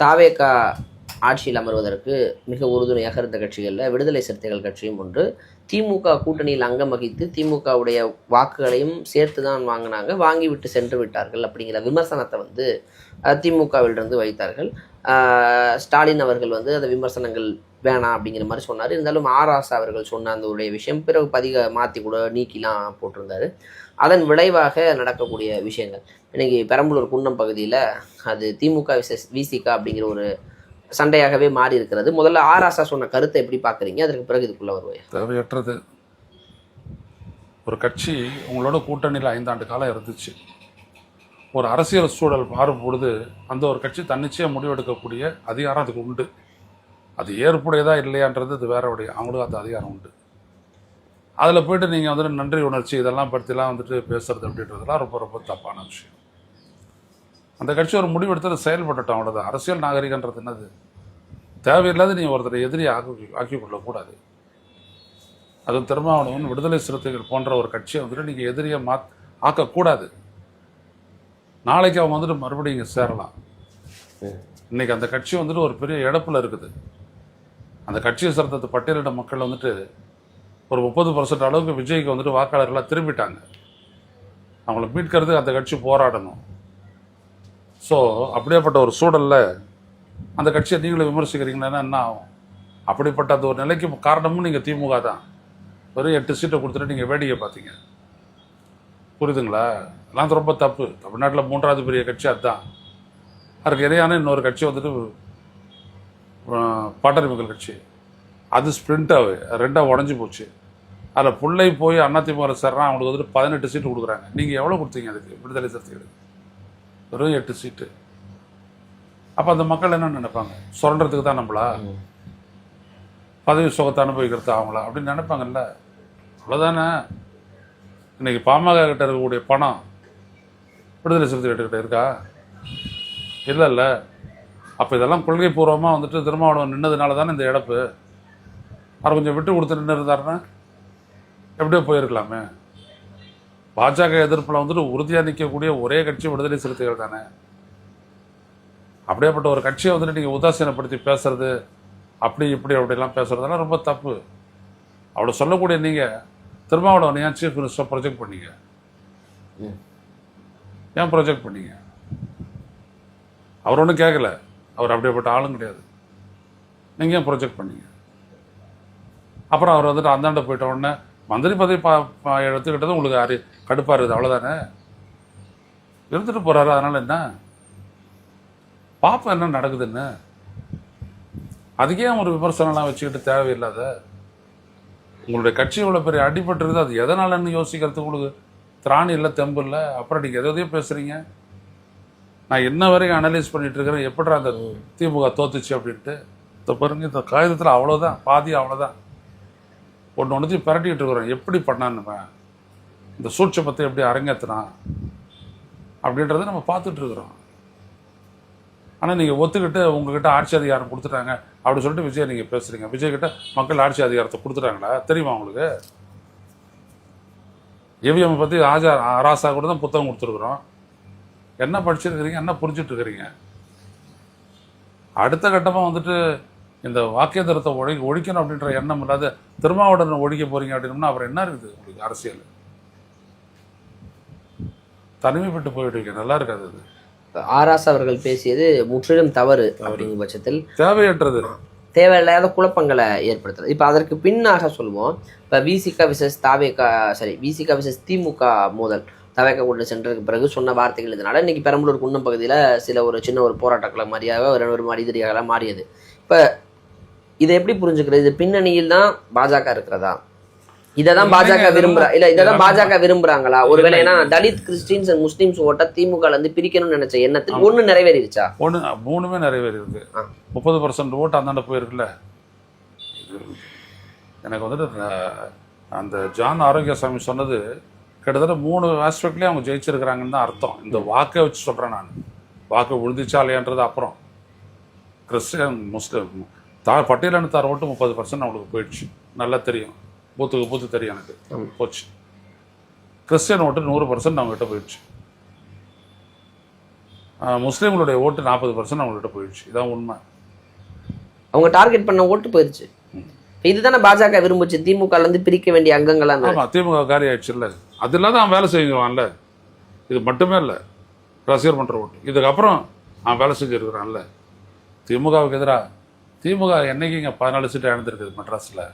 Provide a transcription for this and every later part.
தாவேகா ஆட்சியில் அமர்வதற்கு மிக உறுதுணையாக இருந்த கட்சிகளில் விடுதலை சிறுத்தைகள் கட்சியும் ஒன்று. திமுக கூட்டணியில் அங்கம் வகித்து திமுகவுடைய வாக்குகளையும் சேர்த்து தான் வாங்கினாங்க, வாங்கிவிட்டு சென்று விட்டார்கள் அப்படிங்கிற விமர்சனத்தை வந்து திமுகவிலிருந்து வைத்தார்கள். ஸ்டாலின் அவர்கள் வந்து அந்த விமர்சனங்கள் வேணாம் அப்படிங்கிற மாதிரி சொன்னார். இருந்தாலும் ஆராசா அவர்கள் சொன்ன அந்த உடைய விஷயம் பிறகு மாற்றி கூட நீக்கிலாம் போட்டிருந்தார். அதன் விளைவாக நடக்கக்கூடிய விஷயங்கள் இன்னைக்கு பெரம்பலூர் குன்னம் பகுதியில் அது திமுக விசிக அப்படிங்கிற ஒரு சண்டையாகவே மாறி இருக்கிறது. முதல்ல ஆராசா சொன்ன கருத்தை எப்படி பார்க்குறீங்க, அதற்கு பிறகு இதுக்குள்ளே வருவாய். தேவையற்றது. ஒரு கட்சி உங்களோட கூட்டணியில் 5 ஆண்டு காலம் இருந்துச்சு. ஒரு அரசியல் சூழல் மாறும் பொழுது அந்த ஒரு கட்சி தன்னிச்சையாக முடிவெடுக்கக்கூடிய அதிகாரம் அதுக்கு உண்டு. அது ஏற்புடையதா இல்லையான்றது அது வேறவுடைய, அவங்களுக்கு அந்த அதிகாரம் உண்டு. அதில் போய்ட்டு நீங்கள் வந்துட்டு நன்றி உணர்ச்சி இதெல்லாம் பற்றிலாம் வந்துட்டு பேசுறது அப்படின்றதுலாம் ரொம்ப ரொம்ப தப்பான விஷயம். அந்த கட்சி ஒரு முடிவெடுத்து செயல்பட்டுட்டோம், அவ்வளோதான். அரசியல் நாகரிகன்றது என்னது? தேவையில்லாத நீ ஒருத்தரை எதிரியை ஆக்கி கொள்ளக்கூடாது. அதுவும் திருமாவளவன் விடுதலை சிறுத்தைகள் போன்ற ஒரு கட்சியை வந்துட்டு நீங்கள் எதிரியை ஆக்கக்கூடாது. நாளைக்கு அவங்க வந்துட்டு மறுபடியும் இங்கே சேரலாம். இன்னைக்கு அந்த கட்சி வந்துட்டு ஒரு பெரிய இழப்பில் இருக்குது. அந்த கட்சியை சேர்த்த பட்டியலிட்ட மக்கள் வந்துட்டு ஒரு 30% அளவுக்கு விஜய்க்கு வந்துட்டு வாக்காளர்களாக திரும்பிட்டாங்க. அவங்கள மீட்கிறதுக்கு அந்த கட்சி போராடணும். ஸோ அப்படியேப்பட்ட ஒரு சூழலில் அந்த கட்சியை நீங்களும் விமர்சிக்கிறீங்கன்னா என்ன ஆகும்? அப்படிப்பட்ட அந்த ஒரு நிலைக்கு காரணமும் நீங்கள் திமுக தான். வெறும் 8 சீட்டை கொடுத்துட்டு நீங்கள் வேடிக்கை பார்த்தீங்க. புரியுதுங்களா? எல்லாம் ரொம்ப தப்பு. தமிழ்நாட்டில் 3வது பெரிய கட்சி அதுதான். அதுக்கு இணையான இன்னொரு கட்சி வந்துட்டு பாட்டறிமுகல் கட்சி. அது ஸ்பிரிண்டாக 2ஆக உடஞ்சி போச்சு. அதில் பிள்ளை போய் அதிமுக சேர்றான், அவங்களுக்கு வந்துட்டு 18 சீட்டு கொடுக்குறாங்க. நீங்கள் எவ்வளோ கொடுத்தீங்க அதுக்கு? விடுதலை சிறுத்தைகளுக்கு வெறும் 8 சீட்டு. அப்போ அந்த மக்கள் என்ன நினைப்பாங்க? சுரண்டதுக்கு தான் நம்மளா, பதவி சுகத்தை அனுபவிக்கிறது அவங்களா அப்படின்னு நினைப்பாங்கல்ல. அவ்வளோதானே. இன்னைக்கு பாமக கிட்ட இருக்கக்கூடிய பணம் விடுதலை சிறுத்தைகள் கிட்ட இருக்கா? இல்லைல்ல. அப்போ இதெல்லாம் கொள்கை பூர்வமாக வந்துட்டு திருமாவளவன் நின்னதுனால தானே இந்த இழப்பு. அவர் கொஞ்சம் விட்டு கொடுத்து நின்று இருந்தாருன்னா எப்படியோ போயிருக்கலாமே. பாஜக எதிர்ப்பில் வந்துட்டு உறுதியாக நிற்கக்கூடிய ஒரே கட்சி விடுதலை சிறுத்தைகள் தானே. அப்படியேப்பட்ட ஒரு கட்சியை வந்துட்டு நீங்கள் உதாசீனப்படுத்தி பேசுறது, அப்படி இப்படி அப்படிலாம் பேசுறதெல்லாம் ரொம்ப தப்பு. அவ்வளோ சொல்லக்கூடிய நீங்கள் திருமாவளவன் ஏன் சீஃப் மினிஸ்டர் ப்ரொஜெக்ட் பண்ணீங்க? ஏன் ப்ரொஜெக்ட் பண்ணீங்க? அவர் ஒன்றும் கேட்கல, அவர் அப்படியேப்பட்ட ஆளும் கிடையாது. நீங்கள் ஏன் ப்ரொஜெக்ட் பண்ணீங்க? அப்புறம் அவர் வந்துட்டு அந்தாண்ட போயிட்ட உடனே மந்திரி பதவி எடுத்துக்கிட்டது உங்களுக்கு கடுப்பாக இருக்குது, அவ்வளோதானே. இருந்துட்டு போகிறாரு, அதனால் என்ன பாப்பா என்ன நடக்குதுன்னு அதுக்கே ஒரு விமர்சனம்லாம் வச்சுக்கிட்டு தேவையில்லாத. உங்களுடைய கட்சி இவ்வளோ பெரிய அடிபட்டு இருக்குது, அது எதனாலன்னு யோசிக்கிறதுக்கு உங்களுக்கு திராணி இல்லை, தெம்பு இல்லை. அப்புறம் நீங்கள் எதையோ பேசுகிறீங்க. நான் என்ன வரைக்கும் அனலைஸ் பண்ணிட்டு இருக்கிறேன், எப்படி அந்த திமுக தோத்துச்சு அப்படின்ட்டு. இந்த பாருங்க, இந்த காகிதத்தில் அவ்வளோதான், பாதி அவ்வளோதான். ஒன்றுத்தையும் பரட்டிக்கிட்டு இருக்கிறோம். எப்படி பண்ணான்னு இந்த சூட்சமத்தை எப்படி அரங்கேற்றினான் அப்படின்றத நம்ம பார்த்துட்டு இருக்கிறோம். ஆனால் நீங்கள் ஒத்துக்கிட்டு உங்ககிட்ட ஆட்சி அதிகாரம் கொடுத்துட்டாங்க அப்படி சொல்லிட்டு விஜய் நீங்கள் பேசுகிறீங்க. விஜய் கிட்ட மக்கள் ஆட்சி அதிகாரத்தை கொடுத்துட்டாங்களா? தெரியுமா உங்களுக்கு? EVM பற்றி ஆராசா கூட தான் புத்தகம் கொடுத்துருக்குறோம். என்ன படிச்சிருக்கிறீங்க, என்ன புரிஞ்சுட்டு இருக்கிறீங்க? அடுத்த கட்டமாக வந்துட்டு இந்த வாக்கியதரத்தை ஒழிக்கணும் அப்படின்ற எண்ணம் இல்லாத திருமாவளவனை ஒழிக்க போறீங்க அப்படின்னா அப்புறம் என்ன இருக்குது உங்களுக்கு? அரசியல் தனிமைப்பட்டு போயிட்டு நல்லா இருக்காது. அது ஆராசா அவர்கள் பேசியது முற்றிலும் தவறு அப்படிங்கிற பட்சத்தில் தேவையற்றது, தேவையில்லாத குழப்பங்களை ஏற்படுத்துறது. இப்போ அதற்கு பின்னாக சொல்லுவோம், இப்போ விசிக விசஸ் திமுக மோதல் தவேக கொண்டு சென்றதுக்கு பிறகு சொன்ன வார்த்தைகள் இதனால இன்னைக்கு பெரம்பலூர் குன்னம் பகுதியில் ஒரு சின்ன ஒரு போராட்டங்களை மாதிரியாக ஒரு மனிதரியாக மாறியது. இப்போ இதை எப்படி புரிஞ்சுக்கிறது? இது பின்னணியில் தான் பாஜக இருக்கிறதா? இதைதான் பாஜக விரும்புறா இல்ல இதைதான் பாஜக விரும்புறாங்களா? ஒருவேளை ஏன்னா தலித் கிறிஸ்டின்ஸ் அண்ட் முஸ்லிம்ஸ் ஓட்ட திமுக இருந்து பிரிக்கணும்னு நினைச்ச எண்ணத்தில் ஒண்ணு நிறைவேறிடுச்சா? மூணுமே நிறைவேறி இருக்கு. 30% ஓட்டு அந்தாண்ட போயிருக்குல்ல. எனக்கு வந்துட்டு அந்த ஜான் ஆரோக்கியசாமி சொன்னது கிட்டத்தட்ட 3 ஆஸ்பெக்ட்லயும் அவங்க ஜெயிச்சிருக்கிறாங்கன்னு தான் அர்த்தம். இந்த வாக்கை வச்சு சொல்றேன் நான். வாக்கு விழுந்துச்சா இல்லையான்றது அப்புறம். கிறிஸ்டியன் முஸ்லிம் பட்டியலினத்தார் ஓட்டு 30% அவங்களுக்கு போயிடுச்சு, நல்லா தெரியும். பூத்து தெரியும் எனக்கு, போச்சு. கிறிஸ்டியன் ஓட்டு 100% அவங்ககிட்ட போயிடுச்சு. முஸ்லீம்களுடைய ஓட்டு 40% அவங்கள்ட்ட போயிடுச்சு. இதான் உண்மை. அவங்க டார்கெட் பண்ண ஓட்டு போயிடுச்சு. இதுதானே பாஜக விரும்புச்சு, திமுக இருந்து பிரிக்க வேண்டிய அங்கங்கள்லாம். ஆமாம், திமுக காலி ஆயிடுச்சு இல்லை, அது இல்லாத அவன் வேலை செஞ்சுருவான்ல. இது மட்டுமே இல்லை, ரசிகர் மன்ற ஓட்டு இதுக்கப்புறம் அவன் வேலை செஞ்சுருக்கிறான்ல. திமுகவுக்கு எதிராக திமுக என்னைக்கு இங்கே 14 சீட்டு இழந்திருக்குது மெட்ராஸில்.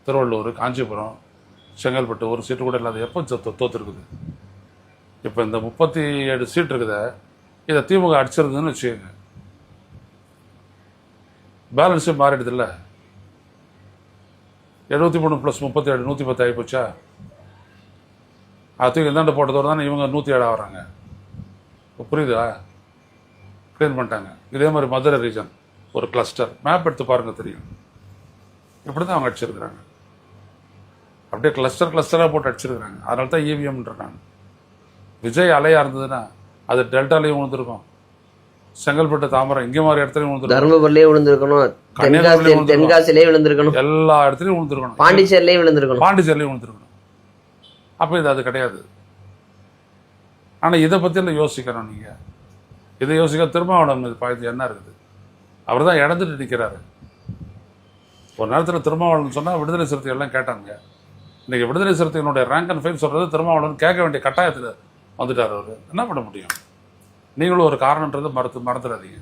திருவள்ளூர், காஞ்சிபுரம், செங்கல்பட்டு ஒரு சீட்டு கூட இல்லாத எப்போ தோத்துருக்குது. இப்போ இந்த 37 சீட் இருக்குதா, இதை திமுக அடிச்சிருந்ததுன்னு வச்சுக்கோங்க, பேலன்ஸே மாறிடுது இல்லை. 73 + 37 110 ஆகி போச்சா. அதுக்கு எந்தாண்ட போட்டதோடு தானே இவங்க 107 ஆகிறாங்க. புரியுதா? க்ளீன் பண்ணிட்டாங்க. இதே மாதிரி மதுரை ரீஜன் ஒரு கிளஸ்டர் மேப் எடுத்து பாருங்க தெரியும். இப்படி தான் அவங்க அடிச்சிருக்கிறாங்க. அப்படியே கிளஸ்டராக போட்டு அடிச்சிருக்கிறாங்க. அதனால தான் இவிஎம்ன்றாங்க. விஜய் அலையா இருந்ததுன்னா அது டெல்டாலையும் விழுந்திருக்கும், செங்கல்பட்டு, தாம்பரம் இங்கே மாதிரி இடத்துலையும் விழுந்திருக்கும், தர்மபுரிலேயே விழுந்திருக்கணும், தென்காசிலேயே விழுந்திருக்கணும், எல்லா இடத்துலையும் விழுந்திருக்கணும், பாண்டிச்சேரிலேயே விழுந்திருக்கணும். அப்போ இது அது கிடையாது. ஆனால் இதை பற்றியெல்லாம் யோசிக்கணும். நீங்கள் இதை யோசிக்க திருமாவளவன் இது பாய்த்து என்ன இருக்குது? அவர் தான் இழந்துட்டு நிற்கிறாரு. ஒரு நேரத்தில் திருமாவளவன் சொன்னால் விடுதலை சிறுத்தைகள் எல்லாம் கேட்டாங்க. இன்றைக்கி விடுதலை சிறுத்தைகளுடைய ரேங்க் அண்ட் ஃபைல் சொல்கிறது திருமாவளவன் கேட்க வேண்டிய கட்டாயத்தில் வந்துட்டார். அவர் என்ன பண்ண முடியும்? நீங்களும் ஒரு காரணன்றது மறந்துடாதீங்க.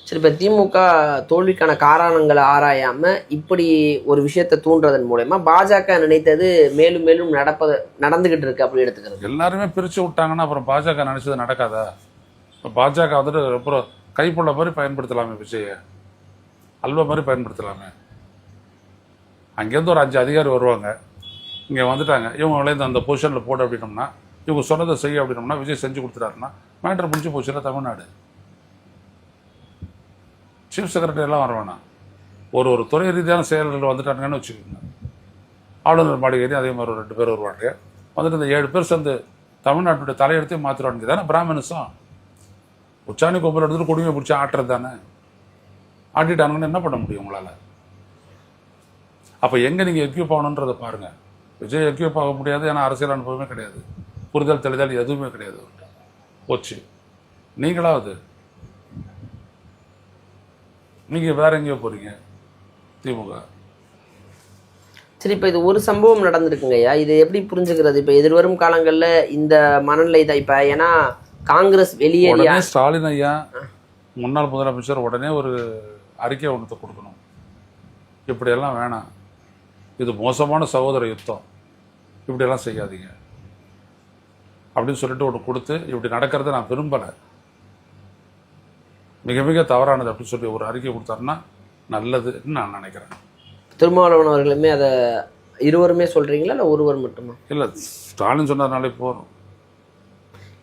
சரி, இப்போ திமுக தோல்விக்கான காரணங்களை ஆராயாம இப்படி ஒரு விஷயத்தை தூண்டுறதன் மூலமா பாஜக நினைத்தது மேலும் மேலும் நடந்துகிட்டு இருக்கு அப்படி எடுத்துக்கிறது. எல்லாருமே பிரிச்சு விட்டாங்கன்னா அப்புறம் பாஜக நினைச்சது நடக்காதா? இப்போ பாஜக வந்துட்டு அப்புறம் கைப்புள்ள மாதிரி பயன்படுத்தலாமே, விஜய அல்வா மாதிரி பயன்படுத்தலாமே. அங்கேருந்து ஒரு 5 அதிகாரி வருவாங்க, இங்கே வந்துட்டாங்க, இவங்களேருந்து அந்த பொசிஷனில் போட அப்படின்னோம்னா, இவங்க சொன்னதை செய்ய அப்படின்னோம்னா, விஜய் செஞ்சு கொடுத்துட்டாருன்னா மேட்டர் முடிஞ்சு போச்சுல. தமிழ்நாடு சீஃப் செக்ரட்டரி எல்லாம் வர வேணாம், ஒரு துறை ரீதியான செயல்கள் வந்துட்டாங்கன்னு வச்சுக்கோங்க. ஆளுநர் மாளிகை அதே மாதிரி ஒரு 2 பேர் வருவாங்க. வந்துட்டு இந்த 7 பேர் சேர்ந்து தமிழ்நாட்டுடைய தலையெடுத்தையும் மாற்றிடுவாங்க தானே பிராமணிசம். உச்சாணி கொம்பல் எடுத்துட்டு குடிமை பிடிச்சி ஆட்டுறது தானே. ஆட்டிட்டானுங்கன்னு என்ன பண்ண முடியும் உங்களால்? அப்போ எங்கே நீங்கள் எக்யூப் ஆகணுன்றதை பாருங்கள். விஜய் எக்யூப் ஆக முடியாது, ஏன்னா அரசியல் அனுபவமே கிடையாது, புரிதல் தெளிதல் எதுவுமே கிடையாது. போச்சு. நீங்களாவது நீங்கள் வேற எங்கேயோ போகிறீங்க திமுக. சரி, இப்போ இது ஒரு சம்பவம் நடந்திருக்குங்கய்யா, இது எப்படி புரிஞ்சுக்கிறது? இப்போ எதிர்வரும் காலங்களில் இந்த மனநிலை தான். இப்போ ஏன்னா காங்கிரஸ் வெளியேறியா, ஸ்டாலின் ஐயா முன்னாள் முதலமைச்சர் உடனே ஒரு அறிக்கை ஒன்றத்தை கொடுக்கணும், இப்படியெல்லாம் வேணாம், இது மோசமான சகோதர யுத்தம், இப்படியெல்லாம் செய்யாதீங்க அப்படின்னு சொல்லிட்டு ஒன்று கொடுத்து, இப்படி நடக்கிறத நான் விரும்பலை, மிக மிக தவறானது அப்படின்னு சொல்லி ஒரு அறிக்கை கொடுத்தாருன்னா நல்லதுன்னு நான் நினைக்கிறேன். திருமாவளவன் அவர்களுமே அதை இருவருமே சொல்றீங்களா இல்லை ஒருவர் மட்டுமா? இல்லை, ஸ்டாலின் சொன்னதுனாலே போகிறோம்.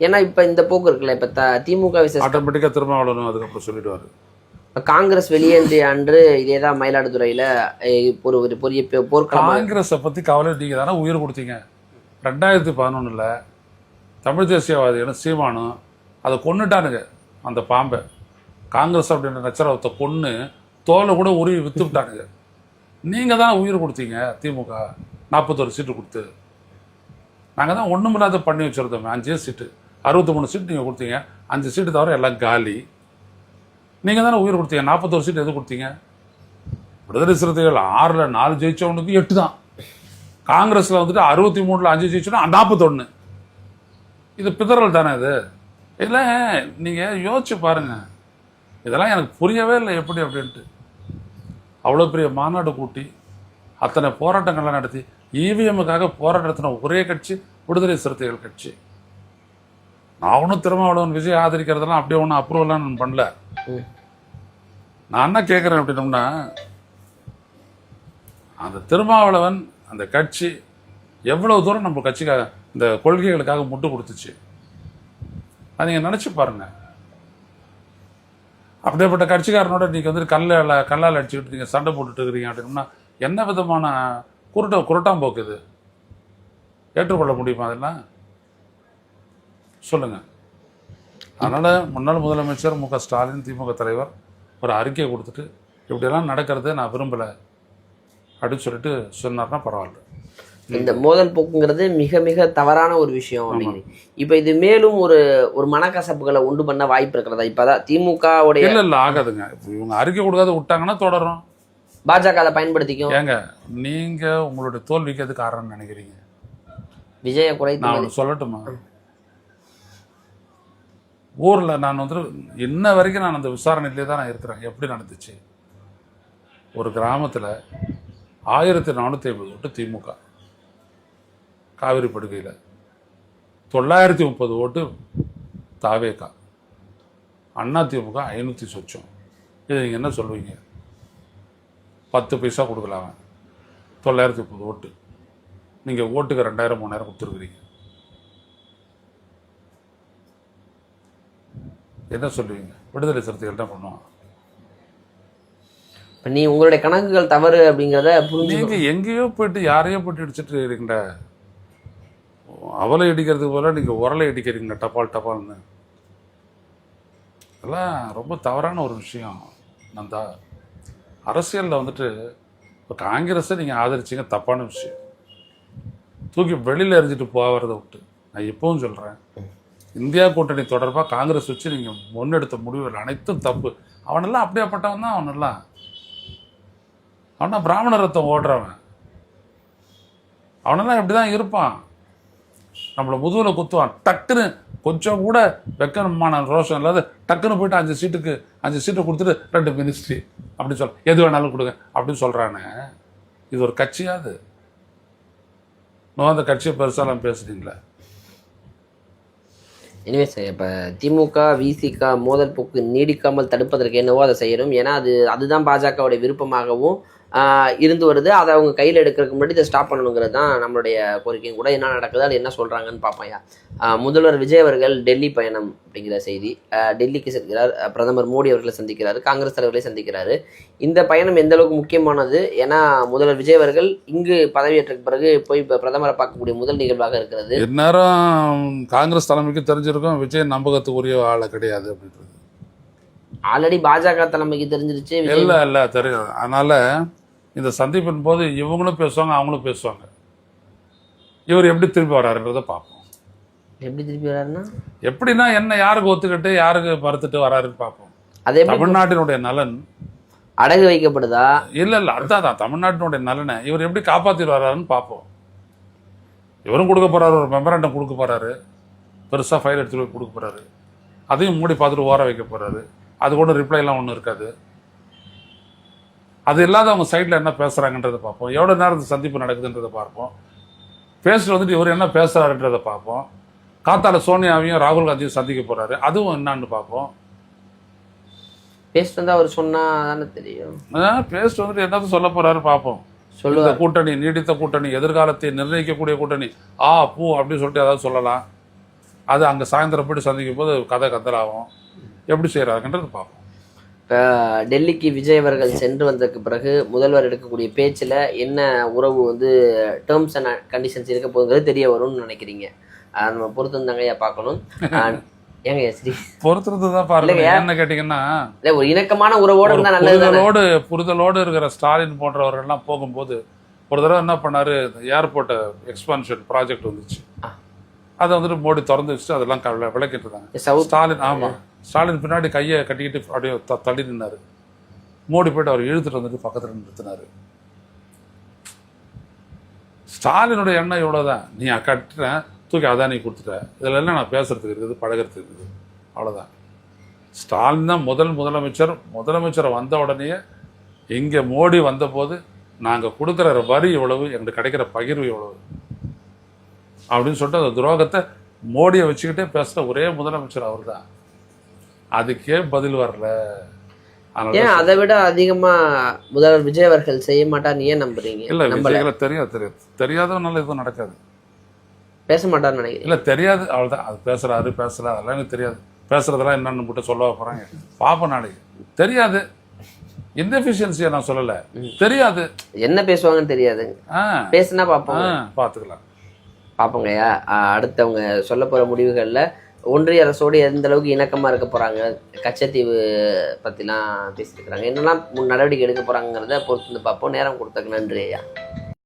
ஏன்னா இப்போ இந்த போக்கு இருக்குல்ல, இப்போ திமுக ஆட்டோமேட்டிக்காக திருமாவளவன் அதுக்கப்புறம் சொல்லிடுவார். காங்கிரஸ் வெளியேற்றிய அன்று இதே தான் மயிலாடுதுறையில் ஒரு பெரிய போர்க்களம். காங்கிரஸை பற்றி கவலை நீங்கள் தானே உயிர் கொடுத்தீங்க. 2011 தமிழ் தேசியவாதியான சீமானும் அதை கொண்டுட்டானுங்க, அந்த பாம்பை. காங்கிரஸ் அப்படின்ற நச்சரவத்தை கொன்று தோலை கூட உருவி விற்று விட்டானுங்க. நீங்கள் தான் உயிர் கொடுத்தீங்க. திமுக 41 சீட்டு கொடுத்து நாங்கள் தான் ஒன்றுமில்லாத பண்ணி வச்சுருந்தோம். 5 சீட்டு 63 சீட்டு நீங்கள் கொடுத்தீங்க, 5 சீட்டு தவிர எல்லாம் காலி. நீங்கள் தானே உயிர் கொடுத்தீங்க. 41 சீட்டு எது கொடுத்தீங்க? விடுதலை சிறுத்தைகள் 6ல் 4 ஜெயிச்சவனுக்கு 8 தான். காங்கிரஸில் வந்துட்டு 63ல் 5 ஜெயிச்சோன்னா 41. இது பிதறல் தானே இது? இல்லை, நீங்கள் யோசிச்சு பாருங்கள். இதெல்லாம் எனக்கு புரியவே இல்லை எப்படி அப்படின்ட்டு. அவ்வளோ பெரிய மாநாடு கூட்டி அத்தனை போராட்டங்கள்லாம் நடத்தி இவிஎம்முக்காக போராட்டம் நடத்தின ஒரே கட்சி விடுதலை சிறுத்தைகள் கட்சி. நான் ஒன்றும் திருமாவளவன் விஜய் ஆதரிக்கிறதெல்லாம் அப்படியே ஒன்றும் அப்ரூவல்லாம் நான் பண்ணல. நான் என்ன கேட்குறேன் அப்படின்னோம்னா, அந்த திருமாவளவன் அந்த கட்சி எவ்வளோ தூரம் நம்ம கட்சிக்காக இந்த கொள்கைகளுக்காக முட்டு கொடுத்துச்சு, அதை நீங்கள் நினச்சி பாருங்கள். அப்படியேப்பட்ட கட்சிக்காரனோட நீங்கள் வந்துட்டு கல்லால் அடிச்சுக்கிட்டு நீங்கள் சண்டை போட்டுட்டு இருக்கிறீங்க அப்படின்னா என்ன விதமான குருட்டாம்போக்கு இது? ஏற்றுக்கொள்ள முடியுமா அதெல்லாம்? சொல்லுங்கள். அதனால் முன்னாள் முதலமைச்சர் மு க ஸ்டாலின் திமுக தலைவர் ஒரு அறிக்கையை கொடுத்துட்டு இப்படியெல்லாம் நடக்கிறத நான் விரும்பலை அப்படின்னு சொல்லிட்டு சொன்னார்னா பரவாயில்ல. இந்த மோதல் போக்குங்கிறது மிக மிக தவறான ஒரு விஷயம் அப்படிங்கிறீங்க. இப்போ இது மேலும் ஒரு ஒரு மனக்கசப்புகளை உண்டு பண்ண வாய்ப்பு இருக்கிறதா? இப்பதான் திமுகவுடைய இல்ல ஆகாதுங்க. இவங்க அறிக்கை கொடுக்காத விட்டாங்கன்னா தொடரும். பாஜக அதை பயன்படுத்திக்கும். ஏங்க நீங்க உங்களுடைய தோல்விக்கு எது காரணம் நினைக்கிறீங்க? விஜய குறைத்து நான் ஒன்று சொல்லட்டுமா? ஊர்ல நான் வந்து இன்ன வரைக்கும் நான் அந்த விசாரணையிலே தான் நான் இருக்கிறேன். எப்படி நடந்துச்சு? ஒரு கிராமத்துல 1450 ஓட்டு திமுக காவிரி படுகையில், 930 ஓட்டு தாவேகா, அண்ணா திமுக 500 சொச்சம். இது நீங்கள் என்ன சொல்லுவீங்க? 10 பைசா கொடுக்கலாம். 930 ஓட்டு. நீங்கள் ஓட்டுக்கு 2000 3000 கொடுத்துருக்குறீங்க. என்ன சொல்லுவீங்க? விடுதலை சிறுத்தைகள் என்ன பண்ணுவான்? நீ உங்களுடைய கணக்குகள் தவறு அப்படிங்கிறத புரிஞ்சு நீங்க எங்கேயோ போயிட்டு யாரையோ போட்டு இடிச்சிட்டு இருக்கீங்க. அவலை இடிக்கிறது போல நீங்க உரலை இடிக்கிறீங்க டபால் டபால்னு. அதெல்லாம் ரொம்ப தவறான ஒரு விஷயம். நந்தா, அரசியலில் வந்துட்டு இப்போ காங்கிரஸை நீங்கள் ஆதரிச்சிங்க, தப்பான விஷயம். தூக்கி வெளியில் எறிஞ்சிட்டு போகிறத விட்டு நான் எப்பவும் சொல்கிறேன், இந்தியா கூட்டணி தொடர்பாக காங்கிரஸ் வச்சு நீங்கள் முன்னெடுத்த முடிவுகள் அனைத்தும் தப்பு. அவனெல்லாம் அப்படியாப்பட்டவன் தான். அவனா பிராமண ரத்தம் ஓடுறவன். அவனெல்லாம் இப்படி தான் இருப்பான். நம்மளை முதுகில் குத்துவான். டக்குன்னு கொஞ்சம் கூட வெக்கமான ரோஷம் இல்லாத டக்குன்னு போயிட்டு 5 சீட்டை கொடுத்துட்டு 2 மினிஸ்ட்ரி அப்படின்னு சொல்ல, எது வேணாலும் கொடுங்க அப்படின்னு சொல்கிறானே. இது ஒரு கட்சியாது? அந்த கட்சியை பெருசாலாம் பேசுறீங்களா? எனிவே சார், இப்போ திமுக விசிக மோதல் போக்கு நீடிக்காமல் தடுப்பதற்கு என்னவோ அதை செய்யணும். ஏன்னா அதுதான் பாஜகவுடைய விருப்பமாகவும் இருந்து வருது. அதை அவங்க கையில் எடுக்கிறதுக்கு முன்னாடி இதை ஸ்டாப் பண்ணணுங்கிறது தான் நம்மளுடைய கோரிக்கையும் கூட. என்ன நடக்குது, அது என்ன சொல்கிறாங்கன்னு பார்ப்போம்யா. முதல்வர் விஜய் அவர்கள் டெல்லி பயணம் அப்படிங்கிற செய்தி. டெல்லிக்கு செல்கிறார், பிரதமர் மோடி அவர்களை சந்திக்கிறாரு, காங்கிரஸ் தலைவர்களை சந்திக்கிறாரு. இந்த பயணம் எந்த அளவுக்கு முக்கியமானது? ஏன்னா முதல்வர் விஜய் அவர்கள் இங்கு பதவியேற்ற பிறகு போய் இப்போ பிரதமரை பார்க்கக்கூடிய முதல் நிகழ்வாக இருக்கிறது. இந்நேரம் காங்கிரஸ் தலைமைக்கு தெரிஞ்சிருக்கும் விஜய் நம்பகத்துக்குரிய ஆளை கிடையாது அப்படின்றது. ஆல்ரெடி பாஜக தலைமைக்கு தெரிஞ்சிருச்சு. இல்லை தெரியும். அதனால இந்த சந்திப்பின் போது இவங்களும் பேசுவாங்க, அவங்களும் பேசுவாங்க. இவர் எப்படி திருப்பி வர்றாருன்றதை பார்ப்போம். எப்படி திருப்பி வர்றாருன்னா எப்படின்னா என்ன, யாருக்கு ஒத்துக்கிட்டு யாருக்கு மறுத்துட்டு வராருன்னு பார்ப்போம். அதே தமிழ்நாட்டினுடைய நலன் அடகு வைக்கப்படுதா? இல்லை அதான் தமிழ்நாட்டினுடைய நலனை இவர் எப்படி காப்பாற்றிட்டு வர்றாருன்னு பார்ப்போம். இவரும் கொடுக்க போறாரு, ஒரு மெமரண்டம் கொடுக்க போறாரு, பெருசாக ஃபைல் எடுத்துட்டு போய் கொடுக்க போறாரு. அதையும் மூடி பார்த்துட்டு ஓர வைக்க போறாரு. அது கூட ரிப்ளைலாம் ஒன்றும் இருக்காது. அது இல்லாத அவங்க சைடில் என்ன பேசுகிறாங்கன்றதை பார்ப்போம். எவ்வளோ நேரம் இந்த சந்திப்பு நடக்குதுன்றதை பார்ப்போம். பேசிட்டு வந்துட்டு இவர் என்ன பேசுகிறாருன்றதை பார்ப்போம். காத்தால சோனியாவையும் ராகுல் காந்தியும் சந்திக்க போகிறாரு, அதுவும் என்னான்னு பார்ப்போம். பேசிட்டு வந்தால் அவர் சொன்னால் தானே தெரியும். பேசிட்டு வந்துட்டு என்னது சொல்ல போகிறாரு பார்ப்போம். இந்த கூட்டணி நீடித்த கூட்டணி, எதிர்காலத்தை நிர்ணயிக்கக்கூடிய கூட்டணி, பூ அப்படின்னு சொல்லிட்டு ஏதாவது சொல்லலாம். அது அங்கே சாயந்தரம் போய்ட்டு சந்திக்கும் போது கதை கந்தலாகும். எப்படி செய்கிறாங்கன்றது பார்ப்போம். இப்போ டெல்லிக்கு விஜய் அவர்கள் சென்று வந்ததுக்கு பிறகு முதல்வர் எடுக்கக்கூடிய பேச்சில் என்ன உறவு டேர்ம்ஸ் அண்ட் கண்டிஷன்ஸ் இருக்க போகுங்கிறது தெரிய வரும்னு நினைக்கிறீங்க? நம்ம பொறுத்திருந்தாங்கய்யா பார்க்கணும். ஏங்க சரி, பொறுத்திருந்து தான் பாருங்க. என்ன கேட்டிங்கன்னா, இல்லை ஒரு இணக்கமான உறவோடு இருந்தால் நல்லது. புரிதலோடு இருக்கிற ஸ்டாலின் போன்றவர்கள்லாம் போகும்போது ஒரு தடவை என்ன பண்ணாரு, ஏர்போர்ட்டை எக்ஸ்பான்ஷன் ப்ராஜெக்ட் வந்துச்சு. அதை மோடி திறந்து வச்சுட்டு அதெல்லாம் விளக்கிட்டு இருந்தாங்க. ஸ்டாலின் ஸ்டாலின் பின்னாடி கையை கட்டிக்கிட்டு அப்படியே தள்ளி நின்னாரு. மோடி போயிட்டு அவர் இழுத்துட்டு வந்துட்டு பக்கத்தில் நிறுத்தினாரு. ஸ்டாலினுடைய எண்ணம் இவ்வளோதான். நீ கட்டுறேன், தூக்கி அதான் நீ கொடுத்துட்ட, இதில் எல்லாம் நான் பேசுறதுக்கு இருக்குது, பழகிறதுக்கு இருக்குது, அவ்வளோதான். ஸ்டாலின் தான் முதலமைச்சர் வந்த உடனே இங்கே மோடி வந்தபோது நாங்கள் கொடுக்குற வரி இவ்வளவு, எங்களுக்கு கிடைக்கிற பகிர்வு இவ்வளவு அப்படின்னு சொல்லிட்டு அந்த துரோகத்தை மோடியை வச்சுக்கிட்டே பேசுகிற ஒரே முதலமைச்சர் அவர் தான். அதுக்கே பதில் வரல. ஏன் அதை விட அதிகமா முதல்வர் விஜய் அவர்கள் செய்ய மாட்டார் ஏன் நம்புறீங்க? இல்ல விஜய்களை தெரியாதவனால எதுவும் நடக்காது. பேச மாட்டார்னு நினைக்கிறேன். இல்ல தெரியாது, அவ்வளவுதான். அது பேசல அதெல்லாம் எனக்கு தெரியாது. பேசுறதெல்லாம் என்னன்னு மட்டும் சொல்ல போறாங்க, பாப்ப நாளைக்கு. தெரியாது, இன்எஃபிஷியன்சியை நான் சொல்லல, தெரியாது. என்ன பேசுவாங்கன்னு தெரியாது. பேசுனா பாத்துக்கலாம். பார்ப்போங்கய்யா. அடுத்தவங்க சொல்ல போகிற முடிவுகளில் ஒன்றிய அரசோடு எந்த அளவுக்கு இணக்கமாக இருக்க போகிறாங்க, கச்சத்தீவு பற்றிலாம் பேசியிருக்கிறாங்க, என்னெல்லாம் நடவடிக்கை எடுக்க போகிறாங்கிறத பொறுத்து பார்ப்போம். நேரம் கொடுத்ததுக்கு நன்றி ஐயா.